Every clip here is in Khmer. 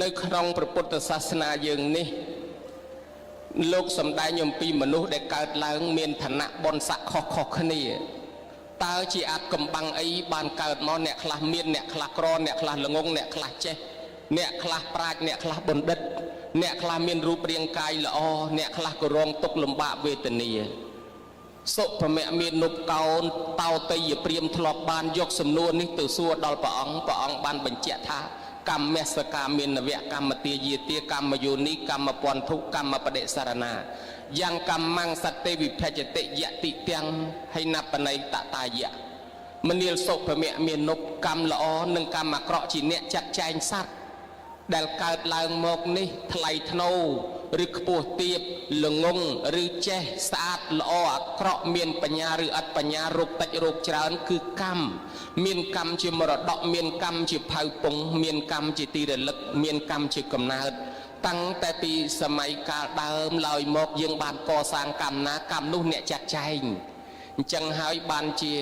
nơi trongประពុទ្ធសាសនាយើងនេះលោកសំដែងអំពីមនុស្សដែលកើតឡើងមានឋានៈបុណ្យស័ក្តិខុសៗគ្នាតើជាអាចកំបាំងអីបានកើតមកអ្នកខ្លះមានអ្នកខ្លះក្រអ្នកខ្លះល្ងងអ្នកខ្លះចេះអ្នកខ្លះប្រាជ្ញអ្នកខ្លះបណ្ឌិតអ្នកខ្លះមានរូបរាងកាយល្អអ្នកខ្លះក៏រងទុក្ខលំបាកវេទនាសុភមៈមាននុបកោនតោតយព្រាមធ្លាប់បានយកសំណួរនេះទៅសួរដល់ព្រះអង្គបានបញ្ជាក់ថាកម្មសកាមានវៈកម្មទាយាទាកម្មយោនីកម្មពន្ធុកម្មបដិសារណាយ៉ាងកម្មងសតេវិភច្ចតិយតិទាំងហិណបណៃតតាយៈមនាលសុភមៈមាននុបកម្មល្អនិងកម្មអាក្រក់ជាអ្នកចាត់ចែងសត្វដែលកើតឡើងមកនេះថ្លៃថ្នូរឬខ្ពស់ទាបល្ងងឬចេះស្អាតល្អអាក្រក់មានបញ្ញាឬអត់បញ្ញារោគតិចរោគច្រើនគឺកម្មមានកម្មជាមរតកមានកម្មជាផៅពងមានកម្មជាទីរលឹកមានកម្មជាកំណើតតាំងតែពីសម័យកាលដើមឡើយមកយើងបានកសាងកម្មណាកម្មនោះអ្នកចាត់ចែងអញ្ចឹងហើយបានជា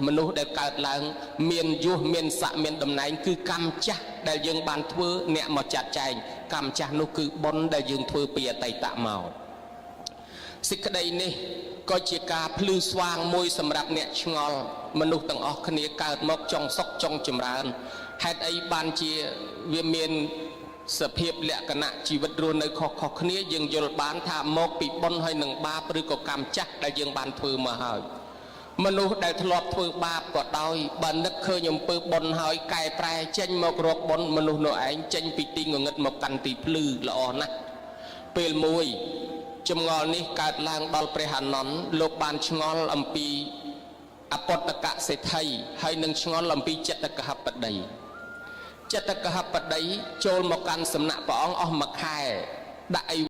មនុស្សដែលកើតឡើងមានយុះមានស័ក្តិមានតំណែងគឺកម្មចាស់ដែលយើងបានធ្វើអ្នកមកចាត់ចែងកម្មចាស់នោះគឺបុណ្យដែលយើងធ្វើពីអតីតមកសេចក្តីនេះក៏ជាការភ្លឺស្វាងមួយសម្រាប់អ្នកឆ្ងល់មនុស្សទាំងអស់គ្នាកើតមកចង់សុខចង់ចម្រើនហេតុអីបានជាវាមានសភាពលក្ខណៈជីវិតរស់នៅខុសៗគ្នាយើងយល់បានថាមកពីបុណ្យហើយនឹងបាបឬក៏កម្មចាស់ដែលយើងបានធ្វើមកហើយមនុស្សដែលធ្លាប់ធ្វើបាបក៏ដោយបើនឹកឃើញអំពើបុណ្យហើយកែប្រែចេញមករកបុណ្យមនុស្សនោះឯងចេញពីទីងងឹតមកកាន់ទីភ្លឺល្អណាស់ពេលមួយចម្ងល់នេះកើតឡើងដល់ព្រះអានន្ទលោកបានឆ្ងល់អំពីអពតកសេដ្ឋីហើយនឹងឆ្ងល់អំពីចិត្តកហបតីចិត្តកហបតីចូលមកកាន់សំណាក់ព្រះអង្គអស់មួយខែដាក់